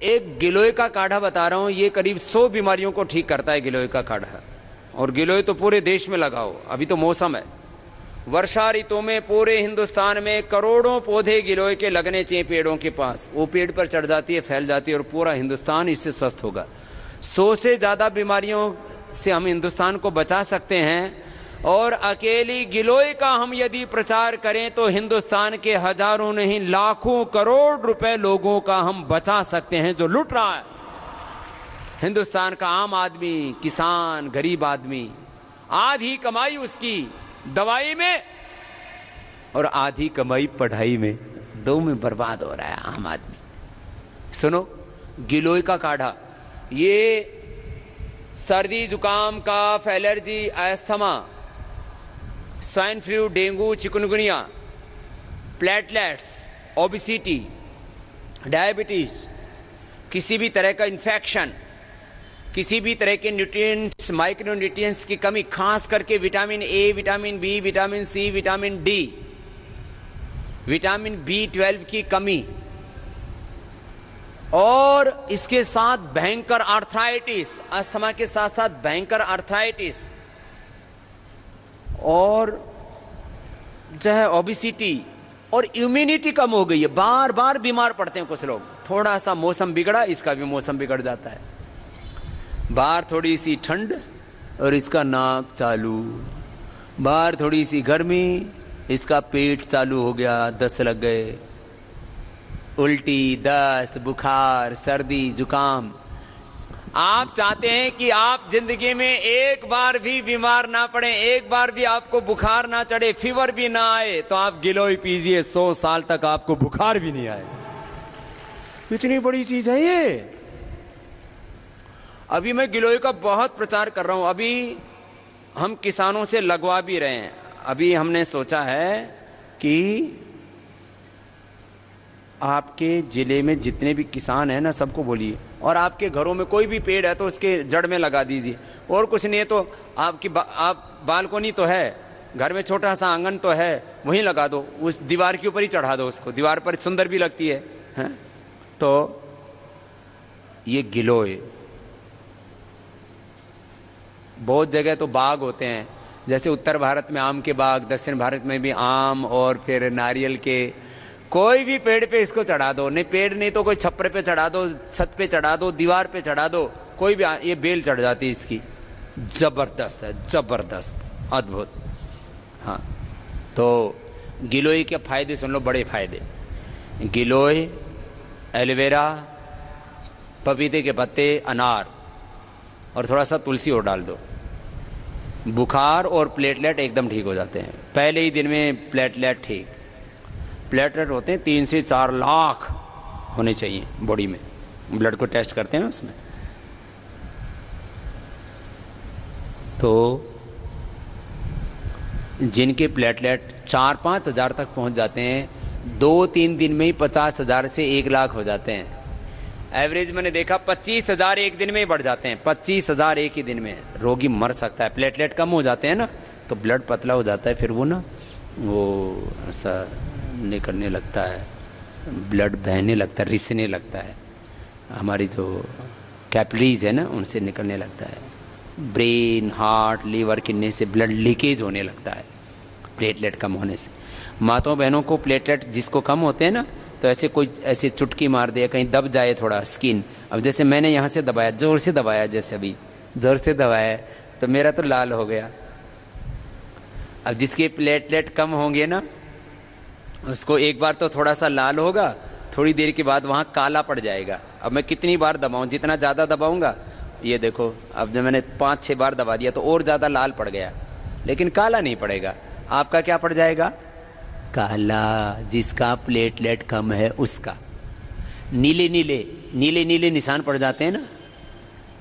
एक गिलोय का काढ़ा बता रहा हूँ, ये करीब 100 बीमारियों को ठीक करता है गिलोय का काढ़ा। और गिलोय तो पूरे देश में लगाओ, अभी तो मौसम है। वर्षा ऋतु में पूरे हिंदुस्तान में करोड़ों पौधे गिलोय के लगने चाहिए पेड़ों के पास। वो पेड़ पर चढ़ जाती है, फैल जाती है और पूरा हिंदुस्तान इससे स्वस्थ होगा। 100 से ज़्यादा बीमारियों से हम हिंदुस्तान को बचा सकते हैं। और अकेली गिलोय का हम यदि प्रचार करें तो हिंदुस्तान के हजारों नहीं लाखों करोड़ रुपए लोगों का हम बचा सकते हैं जो लूट रहा है। हिंदुस्तान का आम आदमी, किसान, गरीब आदमी, आधी कमाई उसकी दवाई में और आधी कमाई पढ़ाई में, दो में बर्बाद हो रहा है आम आदमी। सुनो, गिलोय का काढ़ा ये सर्दी जुकाम, कफ, allergy, asthma, swine flu, dengue, chikungunya, platelets, obesity, diabetes, किसी भी तरह का इन्फेक्शन, किसी भी तरह के न्यूट्रिएंट्स, माइक्रो न्यूट्रिएंट्स की कमी, खास करके vitamin A, vitamin B, vitamin C, vitamin D, vitamin B12 की कमी, और इसके साथ भयंकर आर्थराइटिस, अस्थमा के साथ साथ भयंकर आर्थराइटिस, और जो है ओबेसिटी, और इम्यूनिटी कम हो गई है। बार बार बीमार पड़ते हैं कुछ लोग। थोड़ा सा मौसम बिगड़ा, इसका भी मौसम बिगड़ जाता है। बाहर थोड़ी सी ठंड और इसका नाक चालू, बाहर थोड़ी सी गर्मी, इसका पेट चालू हो गया, दस्त लग गए, उल्टी, दस्त, बुखार, सर्दी, जुकाम। आप चाहते हैं कि आप जिंदगी में एक बार भी बीमार ना पड़े, एक बार भी आपको बुखार ना चढ़े, फीवर भी ना आए, तो आप गिलोय पीजिए, 100 साल तक आपको बुखार भी नहीं आए। इतनी बड़ी चीज है ये। अभी मैं गिलोय का बहुत प्रचार कर रहा हूं। अभी हम किसानों से लगवा भी रहे हैं। अभी हमने सोचा है कि आपके जिले में जितने भी किसान हैं ना, सबको बोलिए, और आपके घरों में कोई भी पेड़ है तो उसके जड़ में लगा दीजिए। और कुछ नहीं है तो आप बालकोनी तो है, घर में छोटा सा आंगन तो है, वहीं लगा दो, उस दीवार के ऊपर ही चढ़ा दो उसको। दीवार पर सुंदर भी लगती है? तो ये गिलोय, बहुत जगह तो बाग होते हैं, जैसे उत्तर भारत में आम के बाग, दक्षिण भारत में भी आम और फिर नारियल के। कोई भी पेड़ पे इसको चढ़ा दो, नहीं पेड़ नहीं तो कोई छप्पर पे चढ़ा दो, छत पे चढ़ा दो, दीवार पे चढ़ा दो, कोई भी। ये बेल चढ़ जाती है इसकी। जबरदस्त है, जबरदस्त, अद्भुत। हाँ, तो गिलोय के फायदे सुन लो, बड़े फायदे। गिलोय, एलोवेरा, पपीते के पत्ते, अनार और थोड़ा सा तुलसी और डाल दो, बुखार और प्लेटलेट एकदम ठीक हो जाते हैं। पहले ही दिन में प्लेटलेट ठीक। प्लेटलेट होते हैं 3 से 4 लाख होने चाहिए बॉडी में। ब्लड को टेस्ट करते हैं उसमें। तो जिनके प्लेटलेट 4-5 हज़ार तक पहुंच जाते हैं, 2-3 दिन में ही 50,000 से 1 लाख हो जाते हैं। एवरेज मैंने देखा 25,000 एक दिन में ही बढ़ जाते हैं। 25,000 एक ही दिन में। रोगी मर सकता है। प्लेटलेट कम हो जाते हैं ना, तो ब्लड पतला हो जाता है, फिर वो ना वो ऐसा निकलने लगता है, ब्लड बहने लगता है, रिसने लगता है, हमारी जो कैपिलरीज है ना उनसे निकलने लगता है। ब्रेन, हार्ट, लीवर, किडनी से ब्लड लीकेज होने लगता है प्लेटलेट कम होने से। माताओं बहनों को प्लेटलेट जिसको कम होते हैं ना, तो ऐसे कोई ऐसे चुटकी मार दे, कहीं दब जाए थोड़ा स्किन। अब जैसे मैंने यहाँ से दबाया, जोर से दबाया, जैसे अभी जोर से दबाया तो मेरा तो लाल हो गया। अब जिसके प्लेटलेट कम होंगे ना, उसको एक बार तो थोड़ा सा लाल होगा, थोड़ी देर के बाद वहाँ काला पड़ जाएगा। अब मैं कितनी बार दबाऊँ, जितना ज़्यादा दबाऊँगा, ये देखो अब जब मैंने 5-6 बार दबा दिया तो और ज़्यादा लाल पड़ गया, लेकिन काला नहीं पड़ेगा। आपका क्या पड़ जाएगा? काला। जिसका प्लेटलेट कम है उसका नीले नीले नीले नीले निशान पड़ जाते हैं ना,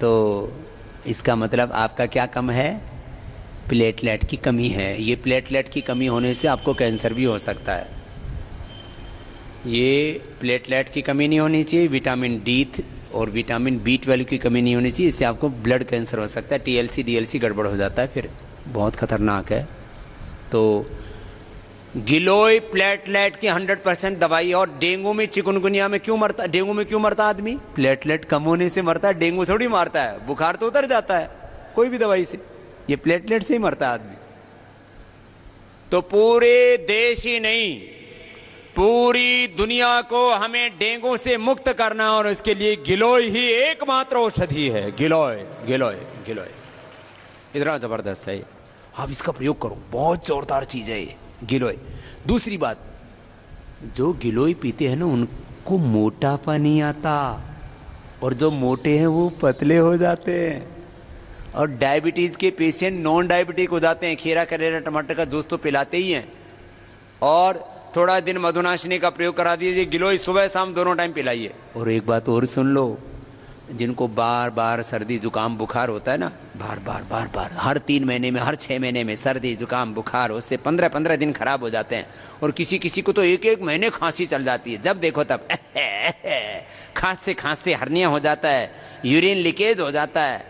तो इसका मतलब आपका क्या कम है? प्लेटलेट की कमी है। ये प्लेटलेट की कमी होने से आपको कैंसर भी हो सकता है। ये प्लेटलेट की कमी नहीं होनी चाहिए, विटामिन डी और विटामिन B12 की कमी नहीं होनी चाहिए, इससे आपको ब्लड कैंसर हो सकता है। TLC DLC गड़बड़ हो जाता है, फिर बहुत खतरनाक है। तो गिलोय प्लेटलेट की 100% दवाई। और डेंगू में, चिकनगुनिया में क्यों मरता, डेंगू में क्यों मरता आदमी? प्लेटलेट कम होने से मरता है। डेंगू थोड़ी मारता है, बुखार तो उतर जाता है कोई भी दवाई से, ये प्लेटलेट से ही मरता है आदमी। तो पूरे देश ही नहीं, पूरी दुनिया को हमें डेंगू से मुक्त करना, और इसके लिए गिलोय ही एकमात्र औषधि है। गिलोय गिलोय गिलोय इतना जबरदस्त है, आप इसका प्रयोग करो, बहुत जोरदार चीज है ये गिलोय। दूसरी बात, जो गिलोय पीते हैं ना उनको मोटापा नहीं आता, और जो मोटे हैं वो पतले हो जाते हैं। और डायबिटीज के पेशेंट नॉन डायबिटिक हो जाते हैं। खीरा करेला टमाटर का जूस तो पिलाते ही हैं, और थोड़ा दिन मधुनाशिनी का प्रयोग करा दीजिए। गिलोय सुबह शाम दोनों टाइम पिलाइए। और एक बात और सुन लो, जिनको बार बार सर्दी जुकाम बुखार होता है ना, बार बार बार बार हर 3 महीने में, हर 6 महीने में सर्दी जुकाम बुखार, उससे 15-15 दिन खराब हो जाते हैं। और किसी किसी को तो 1-1 महीने खांसी चल जाती है, जब देखो तब खांसते खांसते हर्निया हो जाता है, यूरिन लीकेज हो जाता है,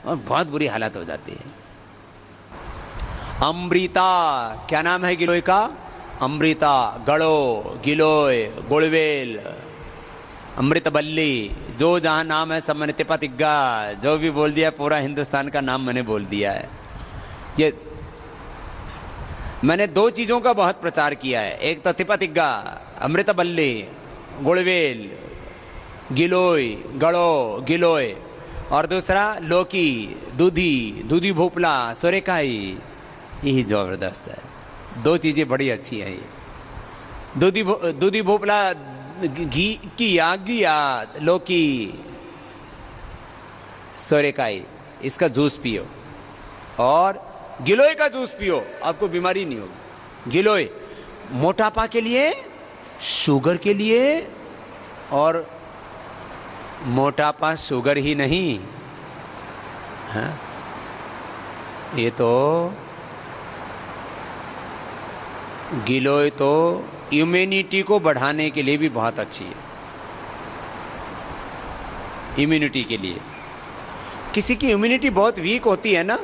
और बहुत बुरी हालत हो जाती है। अमृता, क्या नाम है गिलोय का? अमृता, गड़ो, गिलोय, गुड़वेल, अमृतबल्ली, जो जहां नाम है सब मैंने तिप्पा-तिग्गा, जो भी बोल दिया पूरा हिंदुस्तान का नाम मैंने बोल दिया है। ये मैंने 2 चीजों का बहुत प्रचार किया है, एक तो तिप्पा-तिग्गा, अमृतबल्ली, गुड़वेल, गिलोय, गड़ो, गिलोय, और दूसरा लौकी, दूधी, दूधी भोपला, सोरेकाई, यही जबरदस्त है। 2 चीजें बड़ी अच्छी है ये। दूधी भोपला घी की याद, लौकी, सोरेकाई, इसका जूस पियो, और गिलोय का जूस पियो, आपको बीमारी नहीं होगी। गिलोय मोटापा के लिए, शुगर के लिए, और मोटापा शुगर ही नहीं, हाँ? ये तो गिलोय तो इम्यूनिटी को बढ़ाने के लिए भी बहुत अच्छी है। इम्यूनिटी के लिए, किसी की इम्यूनिटी बहुत वीक होती है ना,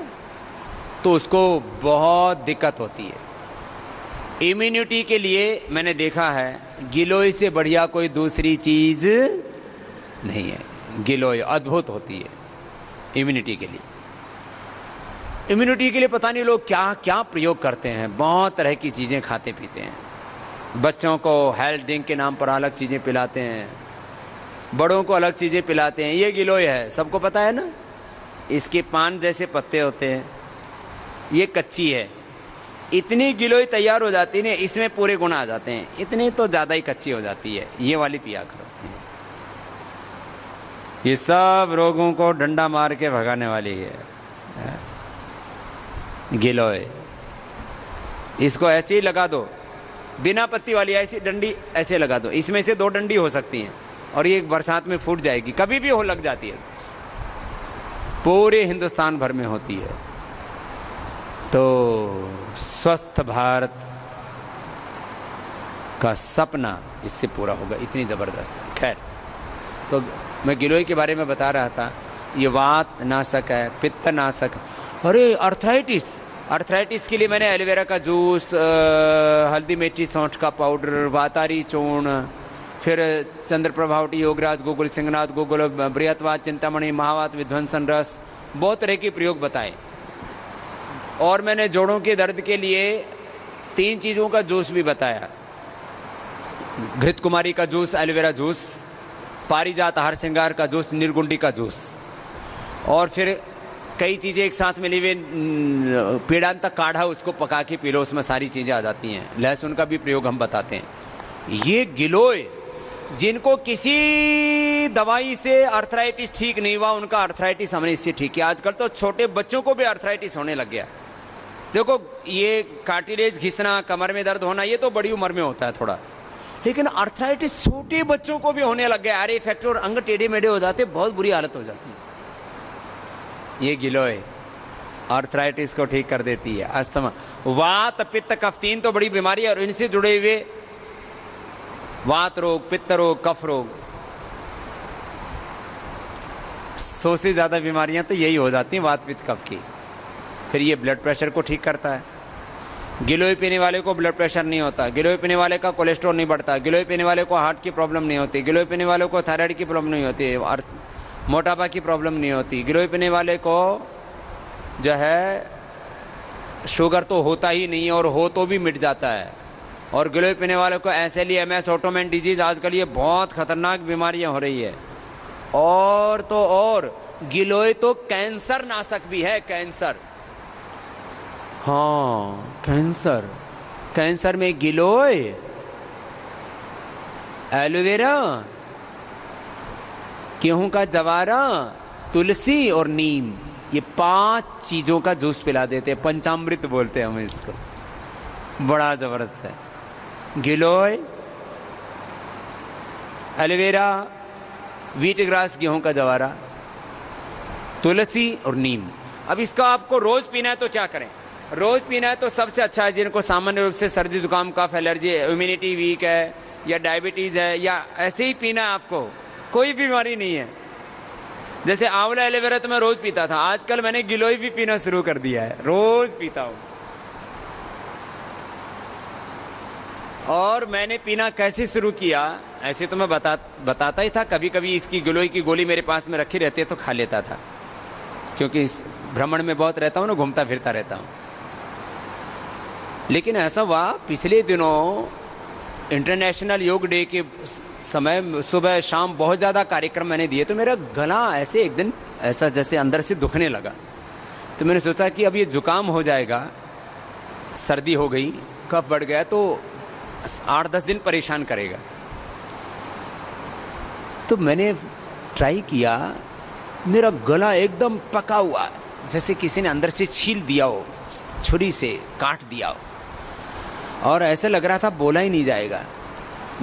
तो उसको बहुत दिक्कत होती है। इम्यूनिटी के लिए मैंने देखा है गिलोय से बढ़िया कोई दूसरी चीज नहीं है। गिलोय अद्भुत होती है इम्यूनिटी के लिए। इम्यूनिटी के लिए पता नहीं लोग क्या क्या प्रयोग करते हैं, बहुत तरह की चीज़ें खाते पीते हैं। बच्चों को हेल्थ ड्रिंक के नाम पर अलग चीज़ें पिलाते हैं, बड़ों को अलग चीज़ें पिलाते हैं। ये गिलोय है, सबको पता है ना, इसके पान जैसे पत्ते होते हैं, ये कच्ची है। इतनी गिलोय तैयार हो जाती है ना, इसमें पूरे गुण आ जाते हैं, इतनी तो ज़्यादा ही कच्ची हो जाती है। ये वाली पिया करो, ये सब रोगों को डंडा मार के भगाने वाली है गिलोय। इसको ऐसे ही लगा दो, बिना पत्ती वाली ऐसी डंडी ऐसे लगा दो, इसमें से 2 डंडी हो सकती हैं, और ये बरसात में फूट जाएगी, कभी भी हो लग जाती है, पूरे हिंदुस्तान भर में होती है। तो स्वस्थ भारत का सपना इससे पूरा होगा, इतनी ज़बरदस्त है। खैर, तो मैं गिलोय के बारे में बता रहा था, ये वात नाशक है, पित्त नाशक। अरे अर्थराइटिस के लिए मैंने एलोवेरा का जूस, हल्दी मेथी सौंठ का पाउडर, वातारी चूर्ण, फिर चंद्रप्रभावटी, योगराज, गुगुल, सिंहनाथ, गुगुल, बृहत्वात, चिंतामणि, महावात, विध्वंसन रस, बहुत तरह के प्रयोग बताए। और मैंने जोड़ों के दर्द के लिए 3 चीज़ों का जूस भी बताया, घृत कुमारी का जूस, एलोवेरा जूस, पारिजात हर श्रृंगार का जूस, निर्गुंडी का जूस, और फिर कई चीज़ें एक साथ मिली हुई, पीड़ांत काढ़ा, उसको पका के पी लो, उसमें सारी चीज़ें आ जाती हैं। लहसुन का भी प्रयोग हम बताते हैं। ये गिलोय, जिनको किसी दवाई से अर्थराइटिस ठीक नहीं हुआ, उनका अर्थराइटिस हमने इससे ठीक किया। आजकल तो छोटे बच्चों को भी अर्थराइटिस होने लग गया। देखो, ये कार्टिलेज घिसना, कमर में दर्द होना, ये तो बड़ी उम्र में होता है थोड़ा, लेकिन अर्थराइटिस छोटे बच्चों को भी होने लग गया। आर इफेक्ट, और अंग टेढ़े मेढ़े हो जाते, बहुत बुरी हालत हो जाती है। ये गिलोय अर्थराइटिस को ठीक कर देती है। अस्थमा, वात, पित्त, कफ, 3 तो बड़ी बीमारी है, और इनसे जुड़े हुए वात रोग, पित्त रोग, कफ रोग, 100 से ज़्यादा बीमारियां तो यही हो जाती हैं वात पित्त कफ की। फिर ये ब्लड प्रेशर को ठीक करता है। गिलोय पीने वाले को ब्लड प्रेशर नहीं होता, गिलोय पीने वाले का कोलेस्ट्रॉल नहीं बढ़ता, गिलोय पीने वाले को हार्ट की प्रॉब्लम नहीं होती, गिलोय पीने वाले को थायराइड की प्रॉब्लम नहीं होती और मोटापा की प्रॉब्लम नहीं होती, गिलोय पीने वाले को जो है शुगर तो होता ही नहीं है और हो तो भी मिट जाता है। और गिलोय पीने वाले को SLE-MS ऑटोइम्यून डिजीज आजकल ये बहुत खतरनाक बीमारियां हो रही है। और तो और गिलोय तो कैंसर नाशक भी है, कैंसर। हाँ कैंसर, कैंसर में गिलोय, एलोवेरा, गेहूं का जवारा, तुलसी और नीम, ये 5 चीजों का जूस पिला देते हैं। पंचामृत बोलते हैं हम इसको, बड़ा जबरदस्त है। गिलोय, एलोवेरा, व्हीट ग्रास गेहूं का जवारा, तुलसी और नीम। अब इसका आपको रोज पीना है तो क्या करें? रोज पीना है तो सबसे अच्छा है जिनको सामान्य रूप से सर्दी जुकाम कफ एलर्जी, इम्यूनिटी वीक है या डायबिटीज है या ऐसे ही पीना है, आपको कोई बीमारी नहीं है। जैसे आंवला एलोवेरा तो मैं रोज पीता था, आजकल मैंने गिलोय भी पीना शुरू कर दिया है, रोज पीता हूं। और मैंने पीना कैसे शुरू किया, ऐसे तो मैं बताता ही था, कभी कभी इसकी गिलोय की गोली मेरे पास में रखी रहती है तो खा लेता था, क्योंकि इस भ्रमण में बहुत रहता हूं ना, घूमता फिरता रहता हूं। लेकिन ऐसा हुआ पिछले दिनों इंटरनेशनल योग डे के समय सुबह शाम बहुत ज़्यादा कार्यक्रम मैंने दिए, तो मेरा गला ऐसे एक दिन ऐसा जैसे अंदर से दुखने लगा। तो मैंने सोचा कि अब ये जुकाम हो जाएगा, सर्दी हो गई, कफ बढ़ गया तो 8-10 दिन परेशान करेगा। तो मैंने ट्राई किया, मेरा गला एकदम पका हुआ, जैसे किसी ने अंदर से छील दिया हो, छुरी से काट दिया हो, और ऐसे लग रहा था बोला ही नहीं जाएगा।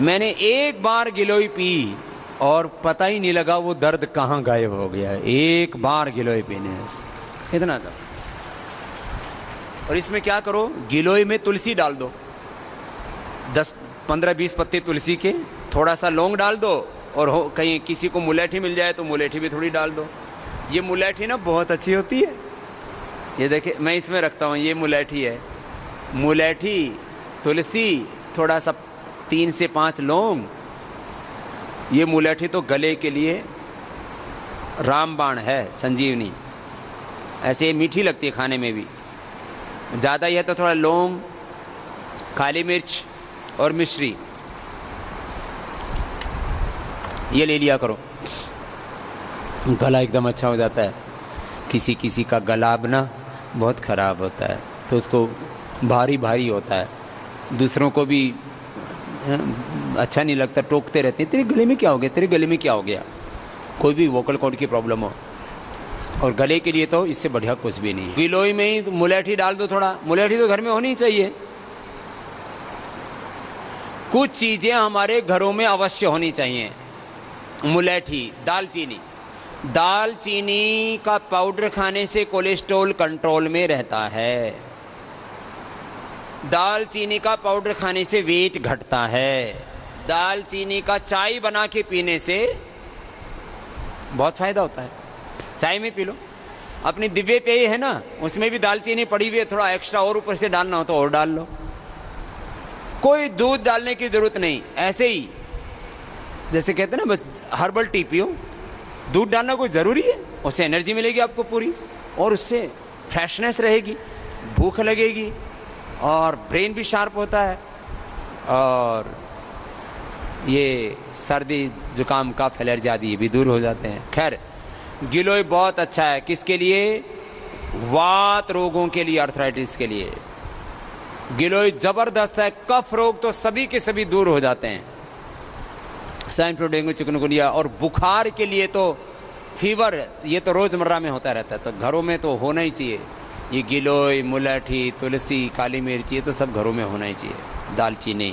मैंने एक बार गिलोय पी और पता ही नहीं लगा वो दर्द कहाँ गायब हो गया। एक बार गिलोय पीने से इतना दर्द। और इसमें क्या करो, गिलोय में तुलसी डाल दो, 10-15-20 पत्ते तुलसी के, थोड़ा सा लौंग डाल दो, और हो कहीं किसी को मुलेठी मिल जाए तो मुलेठी भी थोड़ी डाल दो। ये मुलेठी ना बहुत अच्छी होती है, ये देखिए मैं इसमें रखता हूँ, ये मुलेठी है। मुलेठी, तुलसी, थोड़ा सा 3 से 5 लौंग। ये मुलेठी तो गले के लिए रामबाण है, संजीवनी। ऐसे मीठी लगती है खाने में भी, ज़्यादा ही है तो थोड़ा लौंग, काली मिर्च और मिश्री, ये ले लिया करो, गला एकदम अच्छा हो जाता है। किसी किसी का गला अब ना बहुत ख़राब होता है तो उसको भारी भारी होता है, दूसरों को भी अच्छा नहीं लगता, टोकते रहते हैं, तेरे गले में क्या हो गया, तेरे गले में क्या हो गया, कोई भी वोकल कॉर्ड की प्रॉब्लम हो। और गले के लिए तो इससे बढ़िया कुछ भी नहीं है। गिलोय में ही मुलेठी डाल दो, थोड़ा मुलेठी तो घर में होनी चाहिए। कुछ चीज़ें हमारे घरों में अवश्य होनी चाहिए, मुलेठी, दालचीनी। दालचीनी का पाउडर खाने से कोलेस्ट्रॉल कंट्रोल में रहता है। दालचीनी का पाउडर खाने से वेट घटता है। दालचीनी का चाय बना के पीने से बहुत फायदा होता है, चाय में पी लो। अपनी दिव्य पेय है ना, उसमें भी दालचीनी पड़ी हुई है, थोड़ा एक्स्ट्रा और ऊपर से डालना हो तो और डाल लो। कोई दूध डालने की जरूरत नहीं, ऐसे ही जैसे कहते हैं ना, बस हर्बल टी पियो, दूध डालना कोई ज़रूरी है? उससे एनर्जी मिलेगी आपको पूरी, और उससे फ्रेशनेस रहेगी, भूख लगेगी, और ब्रेन भी शार्प होता है, और ये सर्दी जुकाम कफ एलर्जी आदि भी दूर हो जाते हैं। खैर, गिलोय बहुत अच्छा है, किसके लिए? वात रोगों के लिए, आर्थराइटिस के लिए गिलोय ज़बरदस्त है। कफ रोग तो सभी के सभी दूर हो जाते हैं, स्वाइन फ्लू, डेंगू, चिकनगुनिया। और बुखार के लिए तो फीवर, ये तो रोज़मर्रा में होता रहता है, तो घरों में तो होना ही चाहिए। ये गिलोय, मुलेठी, तुलसी, काली मिर्च, ये तो सब घरों में होना ही चाहिए, दालचीनी।